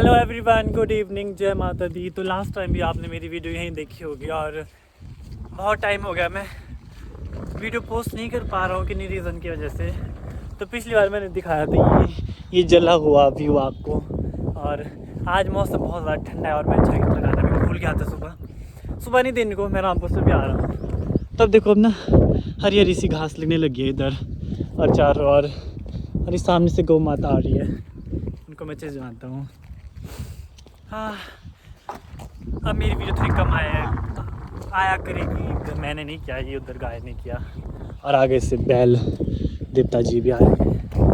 Hello everyone, good evening, जय माता दी। तो लास्ट टाइम भी आपने मेरी वीडियो यहीं देखी होगी और बहुत टाइम हो गया मैं वीडियो पोस्ट नहीं कर पा रहा हूँ किन्हीं रीज़न की वजह से। तो पिछली बार मैंने दिखाया था ये जला हुआ व्यू आपको। और आज मौसम बहुत ज़्यादा ठंडा है और मैं जैकेट लगाना भी भूल गया था सुबह नहीं, दिन को मैं रामपुर से भी आ रहा हूँ। तब देखो अब ना हरी हरी सी घास लगने लगी है इधर और चारों और इस सामने से गौ माता आ रही है, उनको मैं चीज़ जानता हूँ। हाँ, अब मेरी वीडियो थोड़ी कम आया करेगी। मैंने नहीं किया ये, उधर गाय ने किया और आगे से बैल देवता जी भी आ रहे हैं।